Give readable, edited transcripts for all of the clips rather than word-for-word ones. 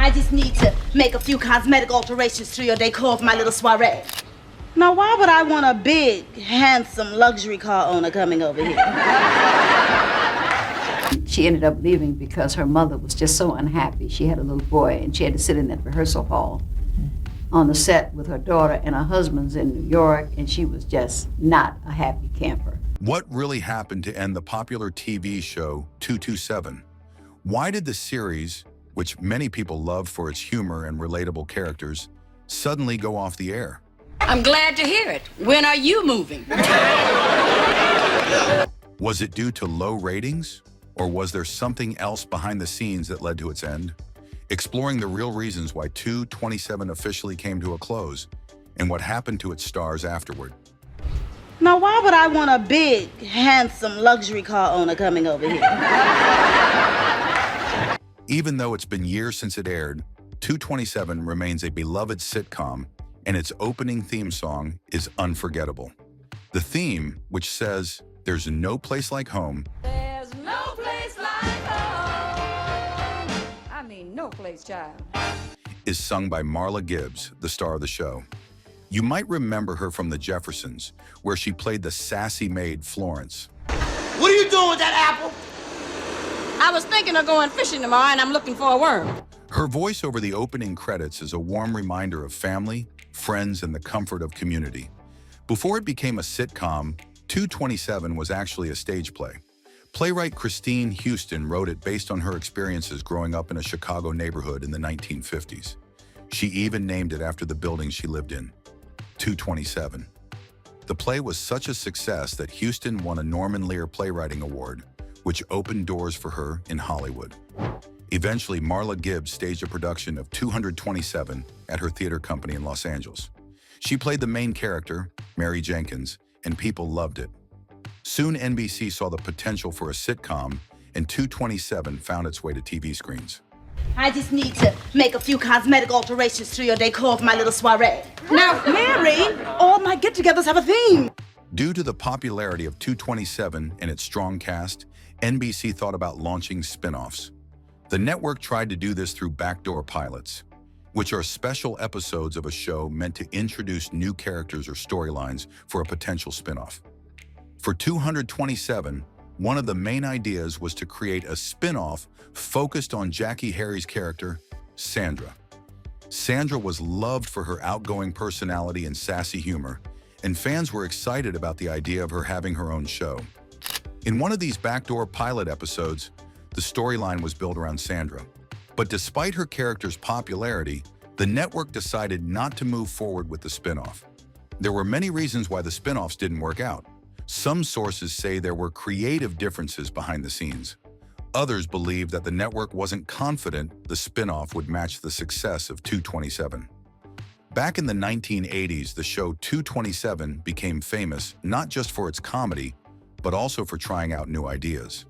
I just need to make a few cosmetic alterations to your decor for my little soiree. Now, why would I want a big, handsome luxury car owner coming over here? She ended up leaving because her mother was just so unhappy. She had a little boy, and she had to sit in that rehearsal hall on the set with her daughter, and her husband's in New York, and she was just not a happy camper. What really happened to end the popular TV show 227? Why did the series, which many people loved for its humor and relatable characters, suddenly go off the air? I'm glad to hear it. When are you moving? Was it due to low ratings? Or was there something else behind the scenes that led to its end? Exploring the real reasons why 227 officially came to a close and what happened to its stars afterward. Now, why would I want a big, handsome luxury car owner coming over here? Even though it's been years since it aired, 227 remains a beloved sitcom, and its opening theme song is unforgettable. The theme, which says, "There's no place like home," There's no place like home. I mean, no place, child. is sung by Marla Gibbs, the star of the show. You might remember her from The Jeffersons, where she played the sassy maid Florence. What are you doing with that apple? I was thinking of going fishing tomorrow, and I'm looking for a worm. Her voice over the opening credits is a warm reminder of family, friends, and the comfort of community. Before it became a sitcom, 227 was actually a stage play. Playwright Christine Houston wrote it based on her experiences growing up in a Chicago neighborhood in the 1950s. She even named it after the building she lived in, 227. The play was such a success that Houston won a Norman Lear Playwriting Award, which opened doors for her in Hollywood. Eventually, Marla Gibbs staged a production of 227 at her theater company in Los Angeles. She played the main character, Mary Jenkins, and people loved it. Soon, NBC saw the potential for a sitcom, and 227 found its way to TV screens. I just need to make a few cosmetic alterations to your decor for my little soiree. Now, Mary, all my get-togethers have a theme. Due to the popularity of 227 and its strong cast, NBC thought about launching spin-offs. The network tried to do this through backdoor pilots, which are special episodes of a show meant to introduce new characters or storylines for a potential spin-off. For 227, one of the main ideas was to create a spin-off focused on Jackie Harry's character, Sandra. Sandra was loved for her outgoing personality and sassy humor, and fans were excited about the idea of her having her own show. In one of these backdoor pilot episodes, the storyline was built around Sandra. But despite her character's popularity, the network decided not to move forward with the spin-off. There were many reasons why the spin-offs didn't work out. Some sources say there were creative differences behind the scenes. Others believe that the network wasn't confident the spin-off would match the success of 227. Back in the 1980s, the show 227 became famous not just for its comedy, but also for trying out new ideas.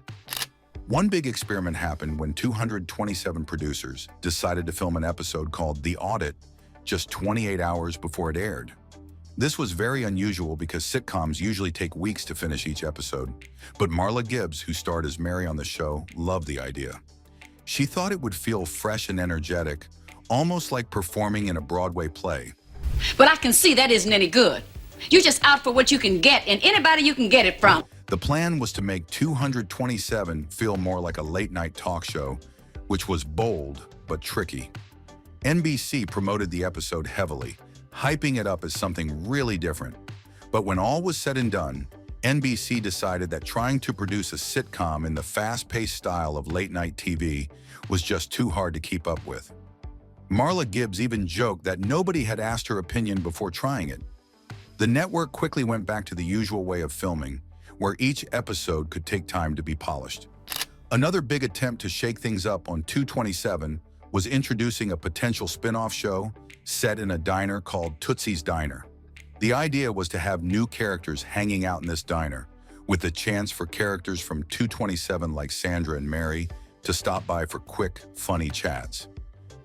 One big experiment happened when 227 producers decided to film an episode called The Audit just 28 hours before it aired. This was very unusual because sitcoms usually take weeks to finish each episode, but Marla Gibbs, who starred as Mary on the show, loved the idea. She thought it would feel fresh and energetic, almost like performing in a Broadway play. But I can see that isn't any good. You're just out for what you can get, and anybody you can get it from. The plan was to make 227 feel more like a late-night talk show, which was bold but tricky. NBC promoted the episode heavily, hyping it up as something really different. But when all was said and done, NBC decided that trying to produce a sitcom in the fast-paced style of late-night TV was just too hard to keep up with. Marla Gibbs even joked that nobody had asked her opinion before trying it. The network quickly went back to the usual way of filming, where each episode could take time to be polished. Another big attempt to shake things up on 227 was introducing a potential spin-off show set in a diner called Tootsie's Diner. The idea was to have new characters hanging out in this diner, with the chance for characters from 227 like Sandra and Mary to stop by for quick, funny chats.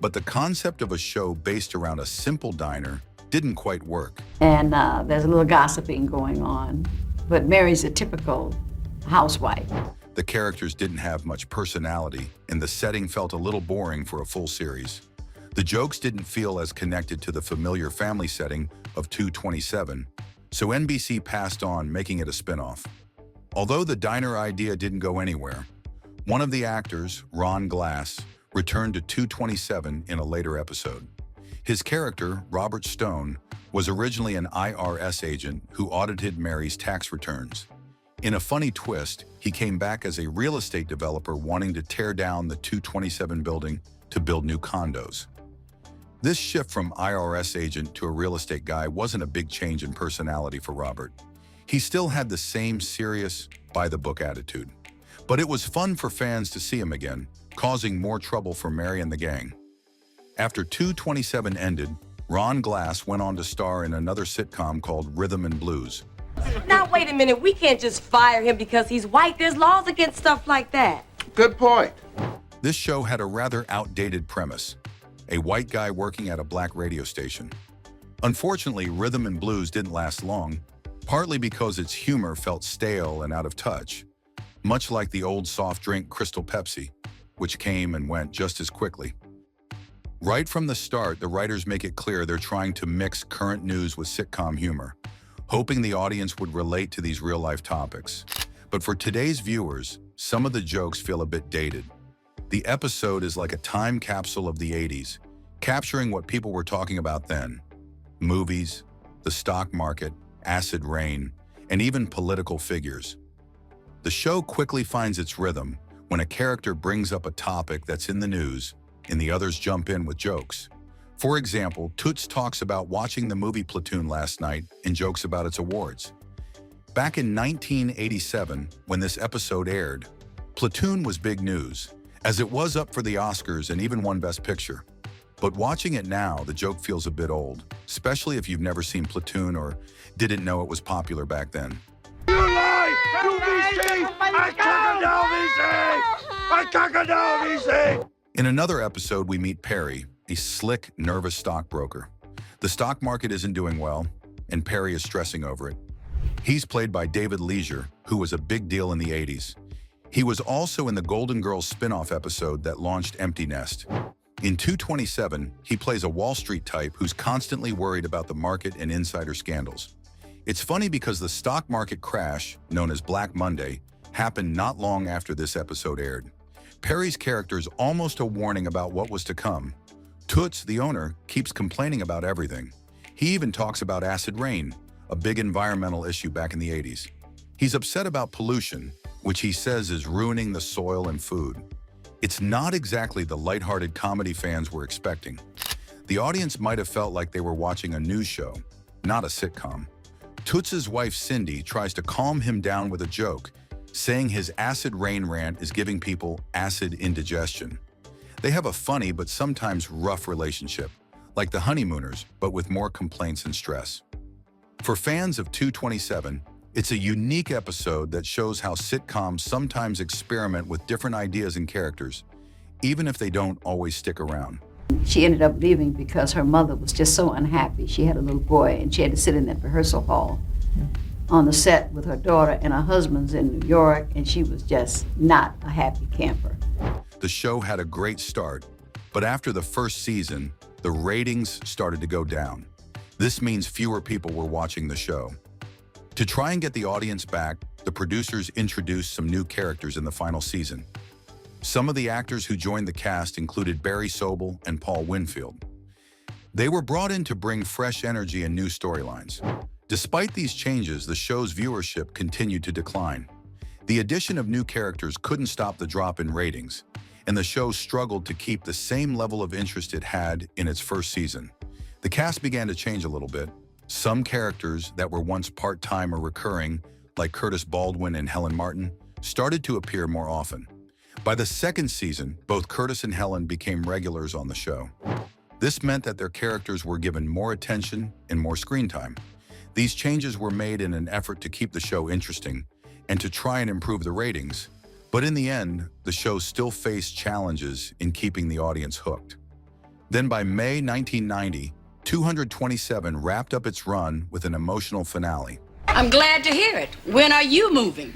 But the concept of a show based around a simple diner didn't quite work. And there's a little gossiping going on. But Mary's a typical housewife. The characters didn't have much personality, and the setting felt a little boring for a full series. The jokes didn't feel as connected to the familiar family setting of 227, so NBC passed on, making it a spin-off. Although the diner idea didn't go anywhere, one of the actors, Ron Glass, returned to 227 in a later episode. His character, Robert Stone, was originally an IRS agent who audited Mary's tax returns. In a funny twist, he came back as a real estate developer wanting to tear down the 227 building to build new condos. This shift from IRS agent to a real estate guy wasn't a big change in personality for Robert. He still had the same serious, by-the-book attitude. But it was fun for fans to see him again, causing more trouble for Mary and the gang. After 227 ended, Ron Glass went on to star in another sitcom called Rhythm and Blues. Now, wait a minute. We can't just fire him because he's white. There's laws against stuff like that. Good point. This show had a rather outdated premise: a white guy working at a black radio station. Unfortunately, Rhythm and Blues didn't last long, partly because its humor felt stale and out of touch, much like the old soft drink Crystal Pepsi, which came and went just as quickly. Right from the start, the writers make it clear they're trying to mix current news with sitcom humor, hoping the audience would relate to these real-life topics. But for today's viewers, some of the jokes feel a bit dated. The episode is like a time capsule of the 80s, capturing what people were talking about then: movies, the stock market, acid rain, and even political figures. The show quickly finds its rhythm when a character brings up a topic that's in the news and the others jump in with jokes. For example, Toots talks about watching the movie Platoon last night and jokes about its awards. Back in 1987, when this episode aired, Platoon was big news, as it was up for the Oscars and even won Best Picture. But watching it now, the joke feels a bit old, especially if you've never seen Platoon or didn't know it was popular back then. You lie! You VC! I crocodile VC! In another episode, we meet Perry, a slick, nervous stockbroker. The stock market isn't doing well, and Perry is stressing over it. He's played by David Leisure, who was a big deal in the 80s. He was also in the Golden Girls spin-off episode that launched Empty Nest. In 227, he plays a Wall Street type who's constantly worried about the market and insider scandals. It's funny because the stock market crash, known as Black Monday, happened not long after this episode aired. Perry's character is almost a warning about what was to come. Toots, the owner, keeps complaining about everything. He even talks about acid rain, a big environmental issue back in the 80s. He's upset about pollution, which he says is ruining the soil and food. It's not exactly the lighthearted comedy fans were expecting. The audience might have felt like they were watching a news show, not a sitcom. Toots' wife Cindy tries to calm him down with a joke, saying his acid rain rant is giving people acid indigestion. They have a funny but sometimes rough relationship, like the honeymooners, but with more complaints and stress. For fans of 227, it's a unique episode that shows how sitcoms sometimes experiment with different ideas and characters, even if they don't always stick around. She ended up leaving because her mother was just so unhappy. She had a little boy, and she had to sit in that rehearsal hall on the set with her daughter, and her husband's in New York, and she was just not a happy camper. The show had a great start, but after the first season, the ratings started to go down. This means fewer people were watching the show. To try and get the audience back, the producers introduced some new characters in the final season. Some of the actors who joined the cast included Barry Sobel and Paul Winfield. They were brought in to bring fresh energy and new storylines. Despite these changes, the show's viewership continued to decline. The addition of new characters couldn't stop the drop in ratings, and the show struggled to keep the same level of interest it had in its first season. The cast began to change a little bit. Some characters that were once part-time or recurring, like Curtis Baldwin and Helen Martin, started to appear more often. By the second season, both Curtis and Helen became regulars on the show. This meant that their characters were given more attention and more screen time. These changes were made in an effort to keep the show interesting and to try and improve the ratings, but in the end, the show still faced challenges in keeping the audience hooked. Then by May 1990, 227 wrapped up its run with an emotional finale. I'm glad to hear it. When are you moving?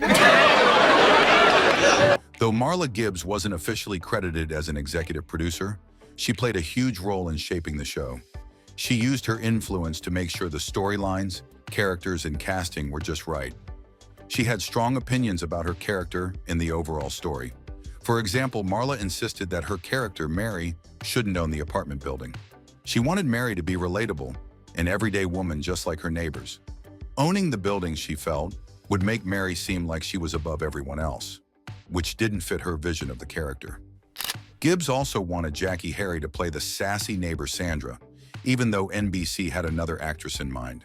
Though Marla Gibbs wasn't officially credited as an executive producer, She played a huge role in shaping the show. She used her influence to make sure the storylines, characters, and casting were just right. She had strong opinions about her character and the overall story. For example, Marla insisted that her character, Mary, shouldn't own the apartment building. She wanted Mary to be relatable, an everyday woman just like her neighbors. Owning the building, she felt, would make Mary seem like she was above everyone else, which didn't fit her vision of the character. Gibbs also wanted Jackie Harry to play the sassy neighbor Sandra, even though NBC had another actress in mind.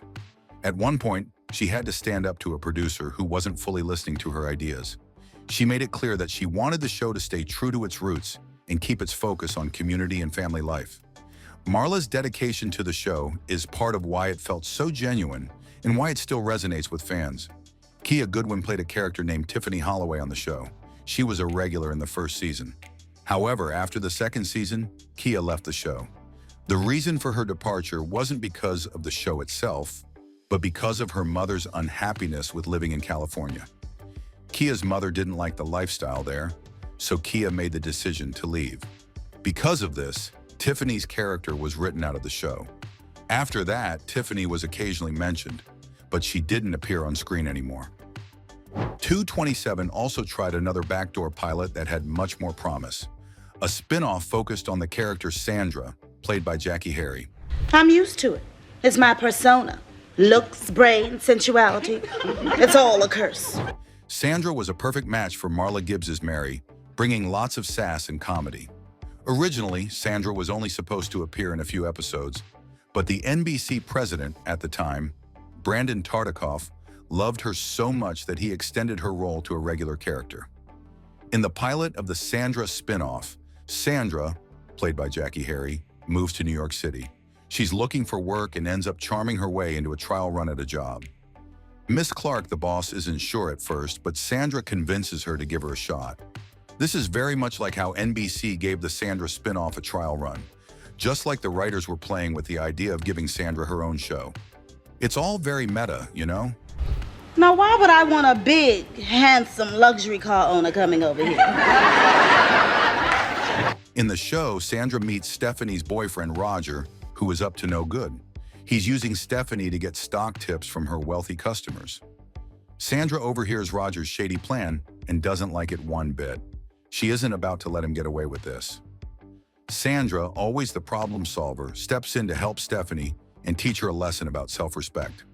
At one point, she had to stand up to a producer who wasn't fully listening to her ideas. She made it clear that she wanted the show to stay true to its roots and keep its focus on community and family life. Marla's dedication to the show is part of why it felt so genuine and why it still resonates with fans. Kia Goodwin played a character named Tiffany Holloway on the show. She was a regular in the first season. However, after the second season, Kia left the show. The reason for her departure wasn't because of the show itself, but because of her mother's unhappiness with living in California. Kia's mother didn't like the lifestyle there, so Kia made the decision to leave. Because of this, Tiffany's character was written out of the show. After that, Tiffany was occasionally mentioned, but she didn't appear on screen anymore. 227 also tried another backdoor pilot that had much more promise. A spin-off focused on the character Sandra, played by Jackie Harry. I'm used to it. It's my persona. Looks, brain, sensuality. It's all a curse. Sandra was a perfect match for Marla Gibbs's Mary, bringing lots of sass and comedy. Originally, Sandra was only supposed to appear in a few episodes, but the NBC president at the time, Brandon Tartikoff, loved her so much that he extended her role to a regular character. In the pilot of the Sandra spin-off, Sandra, played by Jackie Harry, moves to New York City. She's looking for work and ends up charming her way into a trial run at a job. Miss Clark, the boss, isn't sure at first, but Sandra convinces her to give her a shot. This is very much like how NBC gave the Sandra spin-off a trial run, just like the writers were playing with the idea of giving Sandra her own show. It's all very meta, you know? Now, why would I want a big, handsome luxury car owner coming over here? In the show, Sandra meets Stephanie's boyfriend, Roger, who is up to no good. He's using Stephanie to get stock tips from her wealthy customers. Sandra overhears Roger's shady plan and doesn't like it one bit. She isn't about to let him get away with this. Sandra, always the problem solver, steps in to help Stephanie and teach her a lesson about self-respect.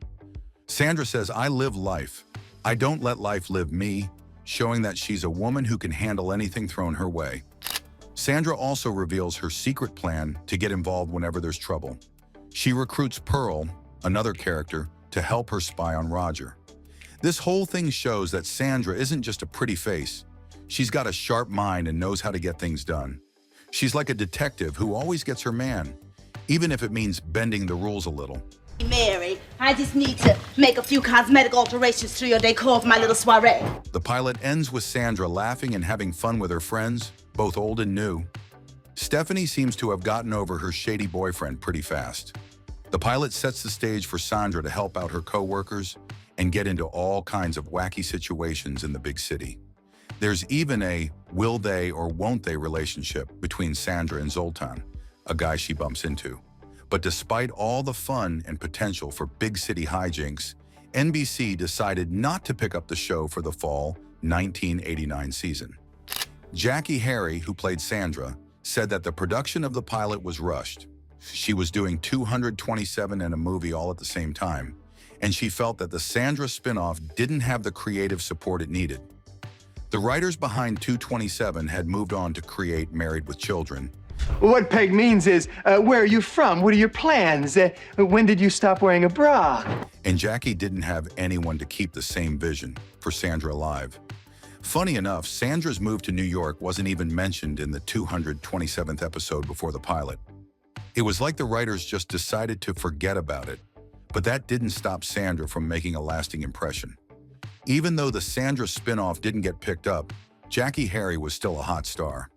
Sandra says, "I live life. I don't let life live me," showing that she's a woman who can handle anything thrown her way. Sandra also reveals her secret plan to get involved whenever there's trouble. She recruits Pearl, another character, to help her spy on Roger. This whole thing shows that Sandra isn't just a pretty face. She's got a sharp mind and knows how to get things done. She's like a detective who always gets her man, even if it means bending the rules a little. Mary, I just need to make a few cosmetic alterations to your decor for my little soiree. The pilot ends with Sandra laughing and having fun with her friends, both old and new. Stephanie seems to have gotten over her shady boyfriend pretty fast. The pilot sets the stage for Sandra to help out her co-workers and get into all kinds of wacky situations in the big city. There's even a will they or won't they relationship between Sandra and Zoltan, a guy she bumps into. But despite all the fun and potential for big city hijinks, NBC decided not to pick up the show for the fall 1989 season. Jackie Harry, who played Sandra, said that the production of the pilot was rushed. She was doing 227 and a movie all at the same time, and she felt that the Sandra spinoff didn't have the creative support it needed. The writers behind 227 had moved on to create Married with Children. What Peg means is, where are you from? What are your plans? When did you stop wearing a bra? And Jackie didn't have anyone to keep the same vision for Sandra alive. Funny enough, Sandra's move to New York wasn't even mentioned in the 227th episode before the pilot. It was like the writers just decided to forget about it, but that didn't stop Sandra from making a lasting impression. Even though the Sandra spinoff didn't get picked up, Jackie Harry was still a hot star.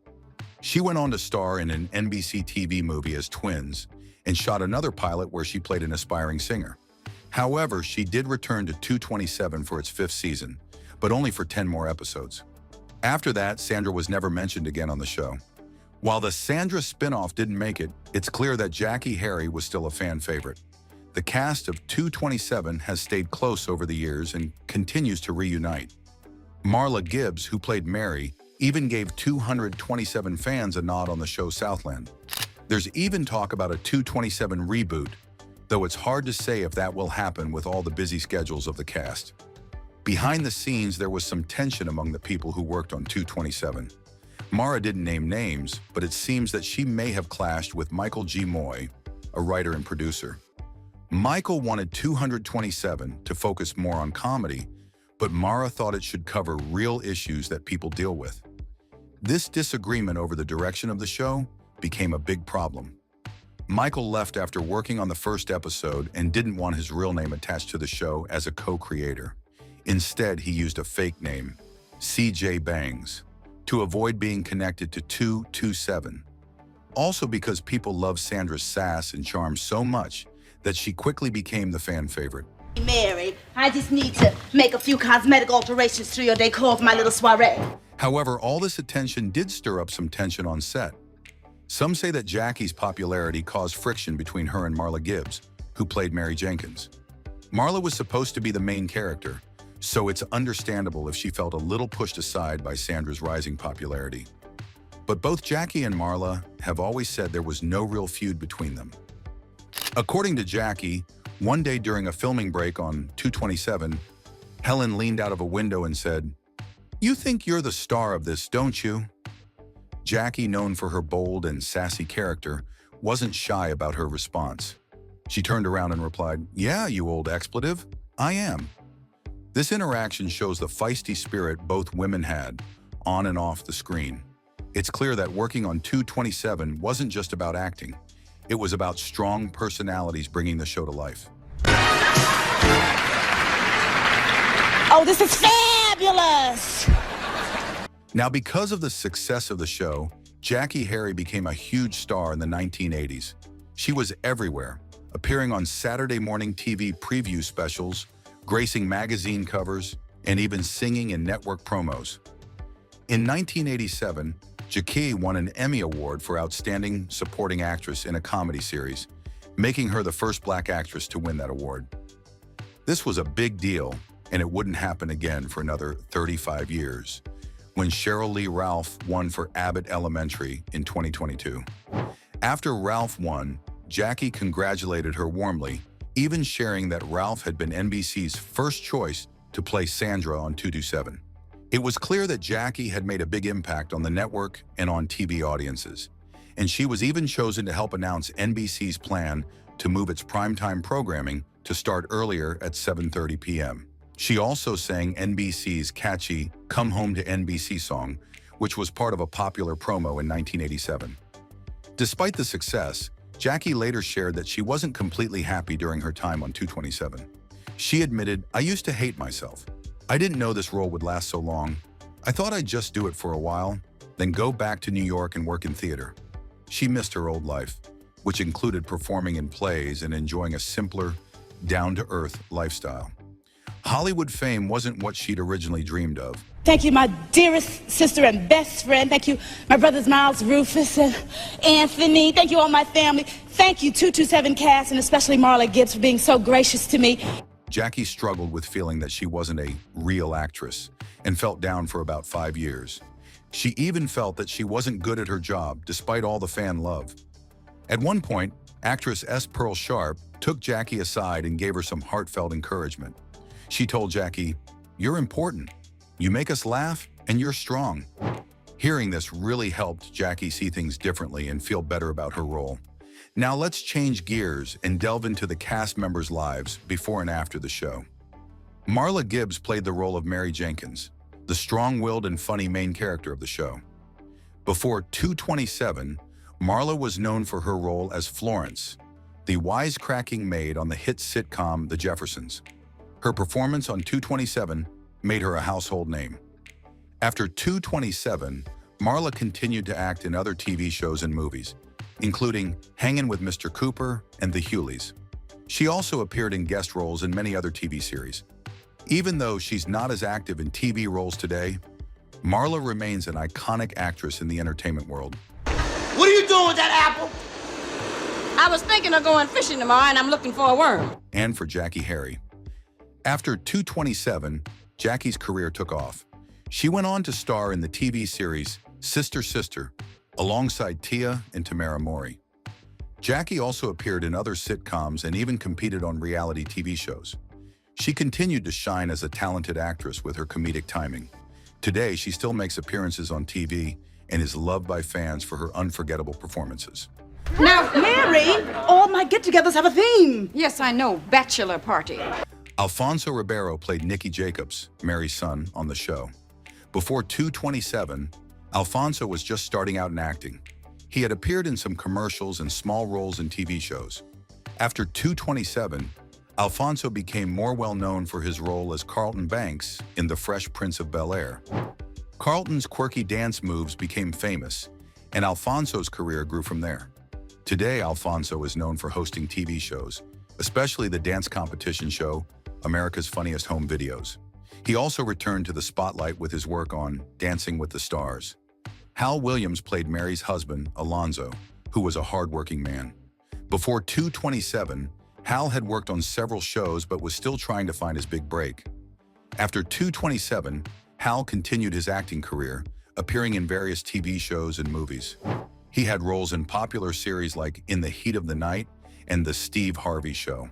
She went on to star in an NBC TV movie as twins and shot another pilot where she played an aspiring singer. However, she did return to 227 for its fifth season, but only for 10 more episodes. After that, Sandra was never mentioned again on the show. While the Sandra spinoff didn't make it, it's clear that Jackie Harry was still a fan favorite. The cast of 227 has stayed close over the years and continues to reunite. Marla Gibbs, who played Mary, even gave 227 fans a nod on the show Southland. There's even talk about a 227 reboot, though it's hard to say if that will happen with all the busy schedules of the cast. Behind the scenes, there was some tension among the people who worked on 227. Mara didn't name names, but it seems that she may have clashed with Michael G. Moy, a writer and producer. Michael wanted 227 to focus more on comedy, but Mara thought it should cover real issues that people deal with. This disagreement over the direction of the show became a big problem. Michael left after working on the first episode and didn't want his real name attached to the show as a co-creator. Instead, he used a fake name, CJ Bangs, to avoid being connected to 227. Also because people love Sandra's sass and charm so much that she quickly became the fan favorite. Mary, I just need to make a few cosmetic alterations to your decor for my little soiree. However, all this attention did stir up some tension on set. Some say that Jackie's popularity caused friction between her and Marla Gibbs, who played Mary Jenkins. Marla was supposed to be the main character, so it's understandable if she felt a little pushed aside by Sandra's rising popularity. But both Jackie and Marla have always said there was no real feud between them. According to Jackie, one day during a filming break on 227, Helen leaned out of a window and said, "You think you're the star of this, don't you?" Jackie, known for her bold and sassy character, wasn't shy about her response. She turned around and replied, "Yeah, you old expletive, I am." This interaction shows the feisty spirit both women had, on and off the screen. It's clear that working on 227 wasn't just about acting. It was about strong personalities bringing the show to life. Oh, this is fabulous! Now, because of the success of the show, Jackie Harry became a huge star in the 1980s. She was everywhere, appearing on Saturday morning TV preview specials, gracing magazine covers, and even singing in network promos. In 1987, Jackie won an Emmy Award for Outstanding Supporting Actress in a Comedy Series, making her the first Black actress to win that award. This was a big deal, and it wouldn't happen again for another 35 years, when Cheryl Lee Ralph won for Abbott Elementary in 2022. After Ralph won, Jackie congratulated her warmly, even sharing that Ralph had been NBC's first choice to play Sandra on 227. It was clear that Jackie had made a big impact on the network and on TV audiences, and she was even chosen to help announce NBC's plan to move its primetime programming to start earlier at 7:30 p.m. She also sang NBC's catchy "Come Home to NBC" song, which was part of a popular promo in 1987. Despite the success, Jackie later shared that she wasn't completely happy during her time on 227. She admitted, "I used to hate myself. I didn't know this role would last so long. I thought I'd just do it for a while, then go back to New York and work in theater." She missed her old life, which included performing in plays and enjoying a simpler, down-to-earth lifestyle. Hollywood fame wasn't what she'd originally dreamed of. Thank you, my dearest sister and best friend. Thank you, my brothers Miles, Rufus, and Anthony. Thank you, all my family. Thank you, 227 cast, and especially Marla Gibbs for being so gracious to me. Jackie struggled with feeling that she wasn't a real actress and felt down for about 5 years. She even felt that she wasn't good at her job, despite all the fan love. At one point, actress S. Pearl Sharp took Jackie aside and gave her some heartfelt encouragement. She told Jackie, "You're important. You make us laugh, and you're strong." Hearing this really helped Jackie see things differently and feel better about her role. Now let's change gears and delve into the cast members' lives before and after the show. Marla Gibbs played the role of Mary Jenkins, the strong-willed and funny main character of the show. Before 227, Marla was known for her role as Florence, the wisecracking maid on the hit sitcom The Jeffersons. Her performance on 227 made her a household name. After 227, Marla continued to act in other TV shows and movies, including Hangin' with Mr. Cooper and The Huleys. She also appeared in guest roles in many other TV series. Even though she's not as active in TV roles today, Marla remains an iconic actress in the entertainment world. doing with that apple? I was thinking of going fishing tomorrow, and I'm looking for a worm. And for Jackie Harry. After 227, Jackie's career took off. She went on to star in the TV series Sister Sister, alongside Tia and Tamara Mori. Jackie also appeared in other sitcoms and even competed on reality TV shows. She continued to shine as a talented actress with her comedic timing. Today, she still makes appearances on TV and is loved by fans for her unforgettable performances. Now, Mary, all my get-togethers have a theme. Yes, I know. Bachelor party. Alfonso Ribeiro played Nicky Jacobs, Mary's son, on the show. Before 227, Alfonso was just starting out in acting. He had appeared in some commercials and small roles in TV shows. After 227, Alfonso became more well-known for his role as Carlton Banks in The Fresh Prince of Bel-Air. Carlton's quirky dance moves became famous, and Alfonso's career grew from there. Today, Alfonso is known for hosting TV shows, especially the dance competition show, America's Funniest Home Videos. He also returned to the spotlight with his work on Dancing with the Stars. Hal Williams played Mary's husband, Alonzo, who was a hard-working man. Before 227, Hal had worked on several shows but was still trying to find his big break. After 227, Hal continued his acting career, appearing in various TV shows and movies. He had roles in popular series like In the Heat of the Night and The Steve Harvey Show.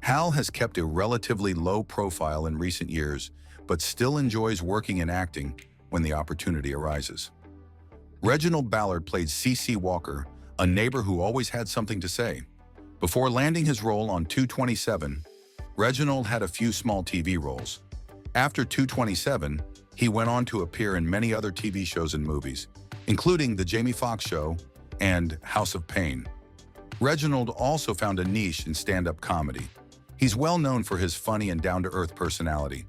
Hal has kept a relatively low profile in recent years, but still enjoys working in acting when the opportunity arises. Reginald Ballard played C.C. Walker, a neighbor who always had something to say. Before landing his role on 227, Reginald had a few small TV roles. After 227, he went on to appear in many other TV shows and movies, including The Jamie Foxx Show and House of Pain. Reginald also found a niche in stand-up comedy. He's well known for his funny and down-to-earth personality.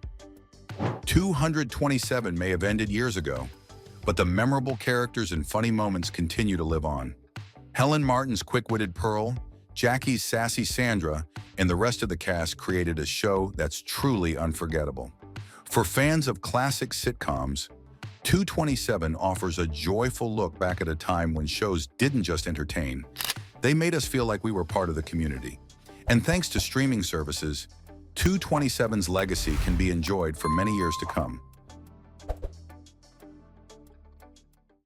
227 may have ended years ago, but the memorable characters and funny moments continue to live on. Helen Martin's quick-witted Pearl, Jackie's sassy Sandra, and the rest of the cast created a show that's truly unforgettable. For fans of classic sitcoms, 227 offers a joyful look back at a time when shows didn't just entertain. They made us feel like we were part of the community. And thanks to streaming services, 227's legacy can be enjoyed for many years to come.